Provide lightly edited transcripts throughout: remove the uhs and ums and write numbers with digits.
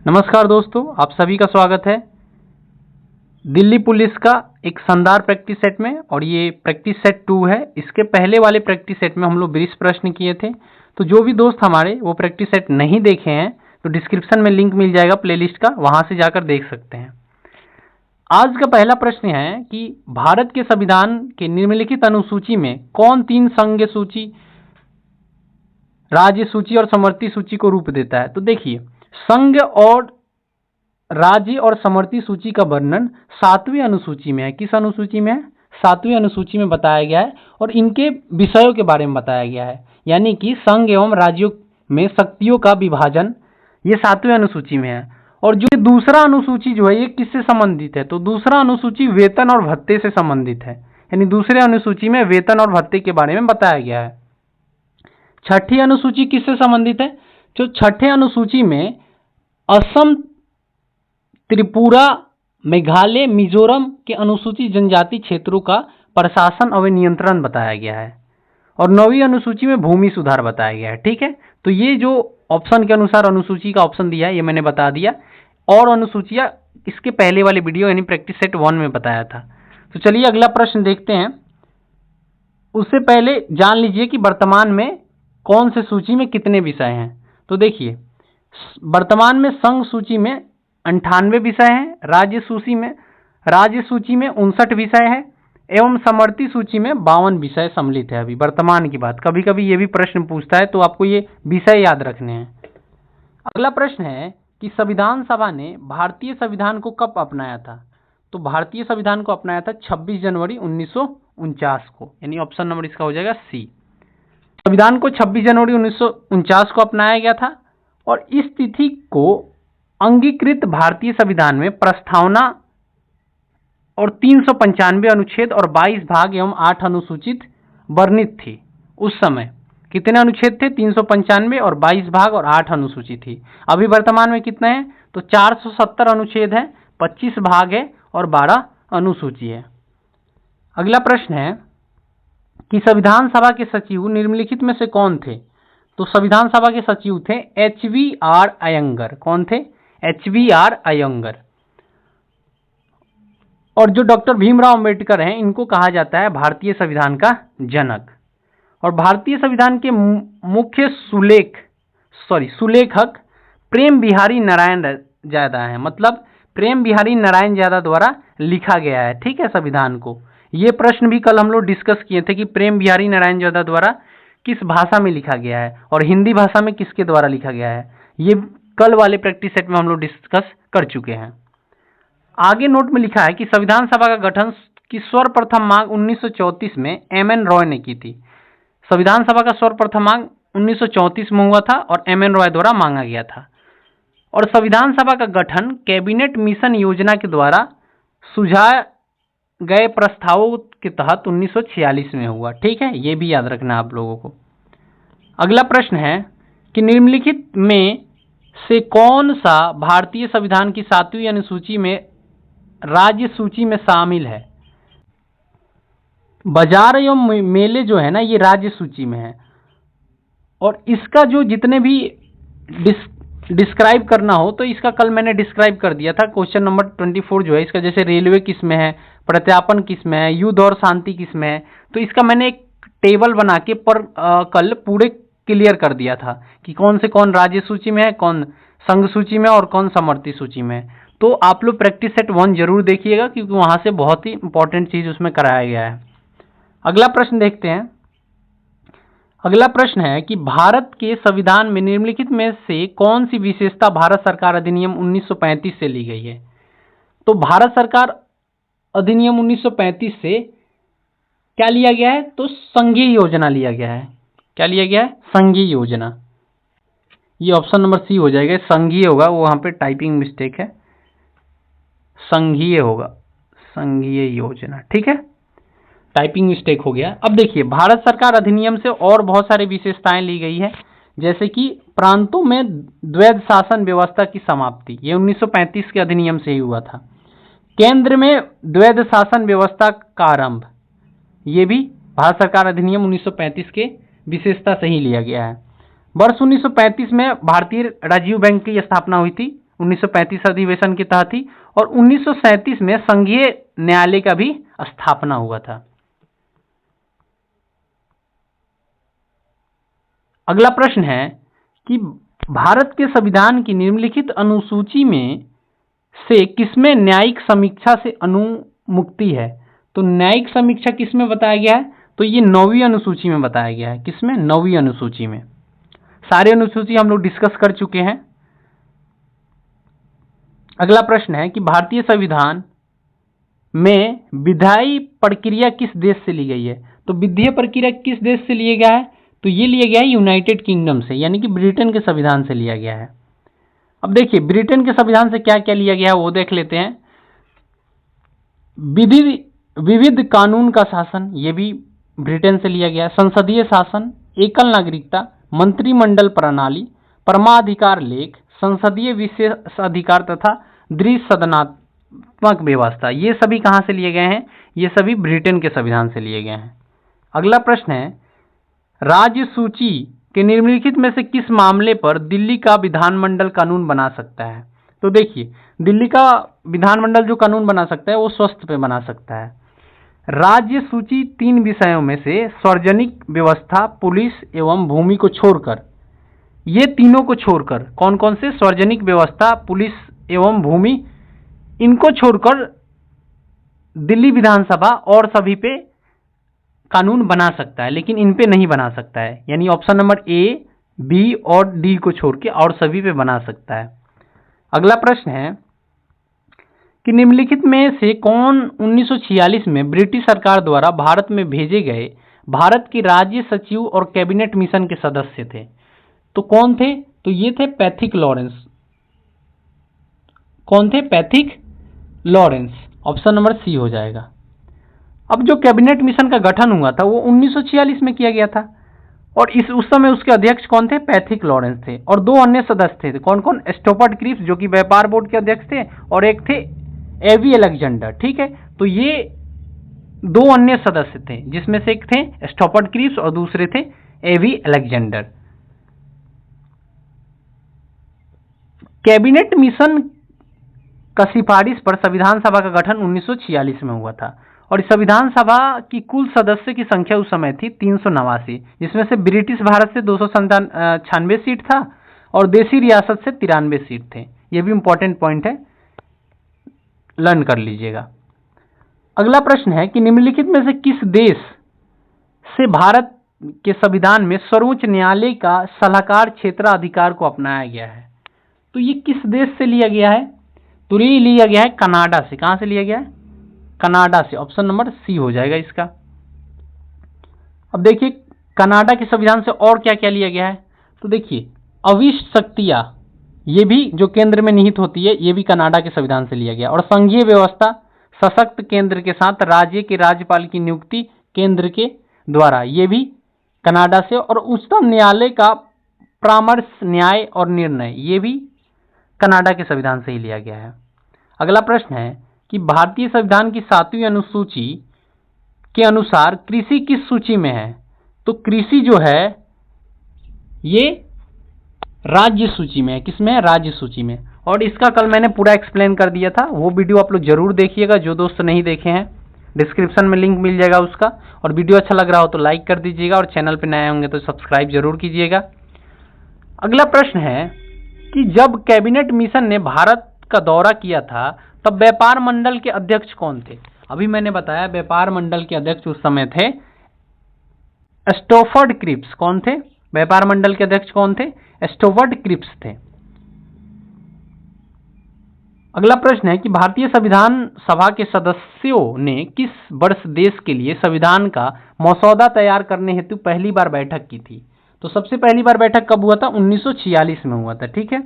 नमस्कार दोस्तों, आप सभी का स्वागत है दिल्ली पुलिस का एक शानदार प्रैक्टिस सेट में। और ये प्रैक्टिस सेट 2 है। इसके पहले वाले प्रैक्टिस सेट में हम लोग 20 प्रश्न किए थे। तो जो भी दोस्त हमारे वो प्रैक्टिस सेट नहीं देखे हैं तो डिस्क्रिप्शन में लिंक मिल जाएगा प्लेलिस्ट का, वहां से जाकर देख सकते हैं। आज का पहला प्रश्न है कि भारत के संविधान के निम्नलिखित अनुसूची में कौन 3 संघ सूची, राज्य सूची और समवर्ती सूची को रूप देता है। तो देखिए, संघ और राज्य और समवर्ती सूची का वर्णन 7वीं अनुसूची में है। किस अनुसूची में है? 7वीं अनुसूची में बताया गया है और इनके विषयों के बारे में बताया गया है, यानी कि संघ एवं राज्यों में शक्तियों का विभाजन, ये 7वीं अनुसूची में है। और जो दूसरा अनुसूची जो है ये किससे संबंधित है? तो दूसरा अनुसूची वेतन और भत्ते से संबंधित है, यानी दूसरे अनुसूची में वेतन और भत्ते के बारे में बताया गया है। छठी अनुसूची किससे संबंधित है? जो छठे अनुसूची में असम, त्रिपुरा, मेघालय, मिजोरम के अनुसूचित जनजाति क्षेत्रों का प्रशासन और नियंत्रण बताया गया है। और 9वीं अनुसूची में भूमि सुधार बताया गया है। ठीक है, तो ये जो ऑप्शन के अनुसार अनुसूची का ऑप्शन दिया है ये मैंने बता दिया। और अनुसूचियां इसके पहले वाले वीडियो यानी प्रैक्टिस सेट 1 में बताया था। तो चलिए अगला प्रश्न देखते हैं। उससे पहले जान लीजिए कि वर्तमान में कौन से सूची में कितने विषय हैं। तो देखिए, वर्तमान में संघ सूची में 98 विषय हैं, राज्य सूची में 59 विषय है एवं समवर्ती सूची में 52 विषय सम्मिलित है। अभी वर्तमान की बात, कभी कभी ये भी प्रश्न पूछता है तो आपको ये विषय याद रखने हैं। अगला प्रश्न है कि संविधान सभा ने भारतीय संविधान को कब अपनाया था? तो भारतीय संविधान को अपनाया था 26 जनवरी 1949 को, यानी ऑप्शन नंबर इसका हो जाएगा सी। संविधान को 26 जनवरी 1949 को अपनाया गया था और इस तिथि को अंगीकृत भारतीय संविधान में प्रस्तावना और 395 अनुच्छेद और 22 भाग एवं 8 अनुसूचित वर्णित थी। उस समय कितने अनुच्छेद थे? 395 और 22 भाग और 8 अनुसूची थी। अभी वर्तमान में कितने हैं? तो 470 अनुच्छेद है, 25 भाग है और 12 अनुसूची है। अगला प्रश्न है कि संविधान सभा के सचिव निम्नलिखित में से कौन थे? तो संविधान सभा के सचिव थे HVR अयंगर। कौन थे? HVR अयंगर। और जो डॉक्टर भीमराव अंबेडकर हैं इनको कहा जाता है भारतीय संविधान का जनक। और भारतीय संविधान के मुख्य सुलेखक प्रेम बिहारी नारायण ज्यादा हैं, मतलब प्रेम बिहारी नारायण ज्यादा द्वारा लिखा गया है। ठीक है, संविधान को ये प्रश्न भी कल हम लोग डिस्कस किए थे कि प्रेम बिहारी नारायण ज्यादा द्वारा किस भाषा में लिखा गया है और हिंदी भाषा में किसके द्वारा लिखा गया है। ये कल वाले प्रैक्टिस सेट में हम लोग डिस्कस कर चुके हैं। आगे नोट में लिखा है कि संविधान सभा का गठन की सर्वप्रथम मांग 1934 में MN रॉय ने की थी। संविधान सभा का सर्वप्रथम मांग 1934 में हुआ था और MN रॉय द्वारा मांगा गया था। और संविधान सभा का गठन कैबिनेट मिशन योजना के द्वारा सुझाए गए प्रस्तावों के तहत 1946 में हुआ। ठीक है, ये भी याद रखना आप लोगों को। अगला प्रश्न है कि निम्नलिखित में से कौन सा भारतीय संविधान की 7वीं अनुसूची में राज्य सूची में शामिल है? बाजार एवं मेले जो है ना, ये राज्य सूची में है। और इसका जो जितने भी डिस्क्राइब करना हो तो इसका कल मैंने डिस्क्राइब कर दिया था। क्वेश्चन नंबर 24 जो है इसका, जैसे रेलवे किस में है, प्रत्यापन किस में है, युद्ध और शांति किस में है, तो इसका मैंने एक टेबल बना के कल पूरे क्लियर कर दिया था कि कौन से कौन राज्य सूची में है, कौन संघ सूची में और कौन समवर्ती सूची में। तो आप लोग प्रैक्टिस सेट 1 जरूर देखिएगा क्योंकि वहां से बहुत ही इंपॉर्टेंट चीज उसमें कराया गया है। अगला प्रश्न देखते हैं। अगला प्रश्न है कि भारत के संविधान में निम्नलिखित में से कौन सी विशेषता भारत सरकार अधिनियम 1935 से ली गई है? तो भारत सरकार अधिनियम 1935 से क्या लिया गया है? तो संघीय योजना लिया गया है। क्या लिया गया है? संघीय योजना। ये ऑप्शन नंबर सी हो जाएगा। संघीय होगा, वो वहां पे टाइपिंग मिस्टेक है, संघीय होगा, संघीय योजना। ठीक है, टाइपिंग मिस्टेक हो गया। अब देखिए, भारत सरकार अधिनियम से और बहुत सारी विशेषताएं ली गई है, जैसे कि प्रांतों में द्वैध शासन व्यवस्था की समाप्ति, ये 1935 के अधिनियम से ही हुआ था। केंद्र में द्वैध शासन व्यवस्था का आरंभ, ये भी भारत सरकार अधिनियम 1935 के विशेषता से ही लिया गया है। वर्ष 1935 में भारतीय राजीव बैंक की स्थापना हुई थी 1935 अधिवेशन के तहत ही, और 1937 में संघीय न्यायालय का भी स्थापना हुआ था। अगला प्रश्न है कि भारत के संविधान की निम्नलिखित अनुसूची में से किसमें न्यायिक समीक्षा से अनुमुक्ति है? तो न्यायिक समीक्षा किसमें बताया गया है? तो ये 9वीं अनुसूची में बताया गया है। किसमें? 9वीं अनुसूची में। सारे अनुसूची हम लोग डिस्कस कर चुके हैं। अगला प्रश्न है कि भारतीय संविधान में विधायी प्रक्रिया किस देश से ली गई है? तो विधेय प्रक्रिया किस देश से लिया गया है? तो ये लिया गया है यूनाइटेड किंगडम से, यानी कि ब्रिटेन के संविधान से लिया गया है। अब देखिए ब्रिटेन के संविधान से क्या क्या लिया गया है वो देख लेते हैं। विविध कानून का शासन, ये भी ब्रिटेन से लिया गया है। संसदीय शासन, एकल नागरिकता, मंत्रिमंडल प्रणाली, परमाधिकार लेख, संसदीय विशेष अधिकार तथा द्विसदनात्मक व्यवस्था, ये सभी कहाँ से लिए गए हैं? ये सभी ब्रिटेन के संविधान से लिए गए हैं। अगला प्रश्न है राज्य सूची के निम्नलिखित में से किस मामले पर दिल्ली का विधानमंडल कानून बना सकता है? तो देखिए दिल्ली का विधानमंडल जो कानून बना सकता है वो स्वास्थ्य पे बना सकता है। राज्य सूची 3 विषयों में से सार्वजनिक व्यवस्था, पुलिस एवं भूमि को छोड़कर, ये तीनों को छोड़कर, कौन कौन से? सार्वजनिक व्यवस्था, पुलिस एवं भूमि, इनको छोड़कर दिल्ली विधानसभा और सभी पे कानून बना सकता है, लेकिन इन पे नहीं बना सकता है। यानी ऑप्शन नंबर ए, बी और डी को छोड़ के और सभी पे बना सकता है। अगला प्रश्न है कि निम्नलिखित में से कौन 1946 में ब्रिटिश सरकार द्वारा भारत में भेजे गए भारत के राज्य सचिव और कैबिनेट मिशन के सदस्य थे? तो कौन थे? तो ये थे पैथिक लॉरेंस। कौन थे? Pethick Lawrence. Option number C हो जाएगा। अब जो कैबिनेट मिशन का गठन हुआ था वो 1946 में किया गया था, और उस समय उसके अध्यक्ष कौन थे? पैथिक लॉरेंस थे। और 2 अन्य सदस्य थे। कौन कौन? स्टोफर्ड क्रिप्स जो कि व्यापार बोर्ड के अध्यक्ष थे, और एक थे एवी अलेक्जेंडर। ठीक है, तो ये 2 अन्य सदस्य थे, जिसमें से एक थे स्टोफर्ड क्रिप्स और दूसरे थे एवी अलेक्जेंडर। कैबिनेट मिशन का सिफारिश पर संविधान सभा का गठन 1946 में हुआ था, और संविधान सभा की कुल सदस्य की संख्या उस समय थी 389, जिसमें से ब्रिटिश भारत से 296 सीट था और देसी रियासत से 93 सीट थे। ये भी इंपॉर्टेंट पॉइंट है, लर्न कर लीजिएगा। अगला प्रश्न है कि निम्नलिखित में से किस देश से भारत के संविधान में सर्वोच्च न्यायालय का सलाहकार क्षेत्राधिकार को अपनाया गया है? तो ये किस देश से लिया गया है? तो ये लिया गया है कनाडा से। कहां से लिया गया है? कनाडा से। ऑप्शन नंबर सी हो जाएगा इसका। अब देखिए कनाडा के संविधान से और क्या क्या लिया गया है। तो देखिए अविष्ट शक्तियां, ये भी जो केंद्र में निहित होती है, ये भी कनाडा के संविधान से लिया गया। और संघीय व्यवस्था, सशक्त केंद्र के साथ राज्य के राज्यपाल की नियुक्ति केंद्र के द्वारा, ये भी कनाडा से। और उच्चतम न्यायालय का परामर्श, न्याय और निर्णय, ये भी कनाडा के संविधान से ही लिया गया है। अगला प्रश्न है कि भारतीय संविधान की 7वीं अनुसूची के अनुसार कृषि किस सूची में है? तो कृषि जो है ये राज्य सूची में है। किसमें है? राज्य सूची में। और इसका कल मैंने पूरा एक्सप्लेन कर दिया था, वो वीडियो आप लोग जरूर देखिएगा, जो दोस्त नहीं देखे हैं डिस्क्रिप्शन में लिंक मिल जाएगा उसका। और वीडियो अच्छा लग रहा हो तो लाइक कर दीजिएगा, और चैनल पे नए होंगे तो सब्सक्राइब जरूर कीजिएगा। अगला प्रश्न है कि जब कैबिनेट मिशन ने भारत का दौरा किया था तब व्यापार मंडल के अध्यक्ष कौन थे? अभी मैंने बताया व्यापार मंडल के अध्यक्ष उस समय थे स्टोफर्ड क्रिप्स। कौन थे? व्यापार मंडल के अध्यक्ष कौन थे? स्टोफर्ड क्रिप्स थे। अगला प्रश्न है कि भारतीय संविधान सभा के सदस्यों ने किस वर्ष देश के लिए संविधान का मसौदा तैयार करने हेतु पहली बार बैठक की थी? तो सबसे पहली बार बैठक कब हुआ था? 1946 में हुआ था। ठीक है।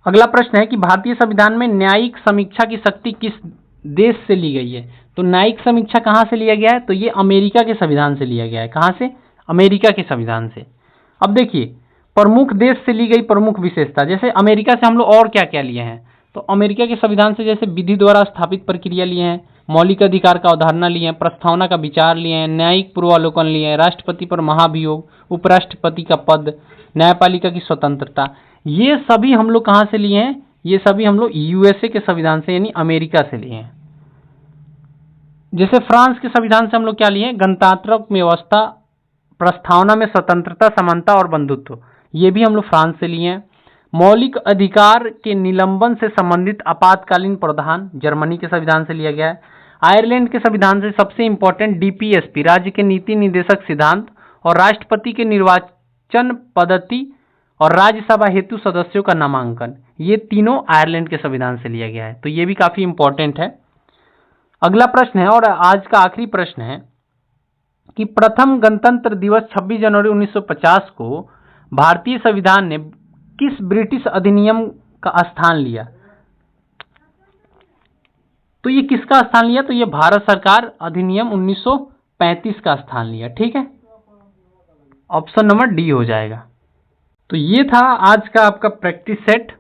अगला प्रश्न है कि भारतीय संविधान में न्यायिक समीक्षा की शक्ति किस देश से ली गई है? तो न्यायिक समीक्षा कहां से लिया गया है? तो ये अमेरिका के संविधान से लिया गया है। कहां से? अमेरिका के संविधान से। अब देखिए प्रमुख देश से ली गई प्रमुख विशेषता, जैसे अमेरिका से हम लोग और क्या क्या लिए हैं? तो अमेरिका के संविधान से जैसे विधि द्वारा स्थापित प्रक्रिया लिए हैं, मौलिक अधिकार का अवधारणा लिए हैं, प्रस्तावना का विचार लिए हैं, न्यायिक पूर्वावलोकन लिए हैं, राष्ट्रपति पर महाभियोग, उपराष्ट्रपति का पद, न्यायपालिका की स्वतंत्रता, ये सभी हम लोग कहाँ से लिए हैं? ये सभी हम लोग यूएसए के संविधान से यानी अमेरिका से लिए हैं। जैसे फ्रांस के संविधान से हम लोग क्या लिए हैं? गणतांत्रिक व्यवस्था, प्रस्तावना में स्वतंत्रता, समानता और बंधुत्व, ये भी हम लोग फ्रांस से लिए हैं। मौलिक अधिकार के निलंबन से संबंधित आपातकालीन प्रावधान, जर्मनी के संविधान से लिया गया है। आयरलैंड के संविधान से सबसे इंपॉर्टेंट डीपीएसपी, राज्य के नीति निर्देशक सिद्धांत और राष्ट्रपति के निर्वाचन पद्धति और राज्यसभा हेतु सदस्यों का नामांकन, ये तीनों आयरलैंड के संविधान से लिया गया है। तो ये भी काफी इंपॉर्टेंट है। अगला प्रश्न है और आज का आखिरी प्रश्न है कि प्रथम गणतंत्र दिवस 26 जनवरी 1950 को भारतीय संविधान ने किस ब्रिटिश अधिनियम का स्थान लिया? तो ये किसका स्थान लिया? तो ये भारत सरकार अधिनियम 1935 का स्थान लिया। ठीक है, ऑप्शन नंबर डी हो जाएगा। तो ये था आज का आपका प्रैक्टिस सेट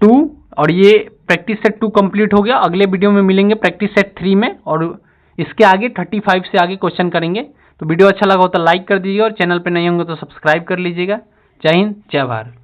2 और ये प्रैक्टिस सेट 2 कंप्लीट हो गया। अगले वीडियो में मिलेंगे प्रैक्टिस सेट 3 में और इसके आगे 35 से आगे क्वेश्चन करेंगे। तो वीडियो अच्छा लगा हो तो लाइक कर दीजिएगा और चैनल पे नए होंगे तो सब्सक्राइब कर लीजिएगा। जय हिंद, जय भारत।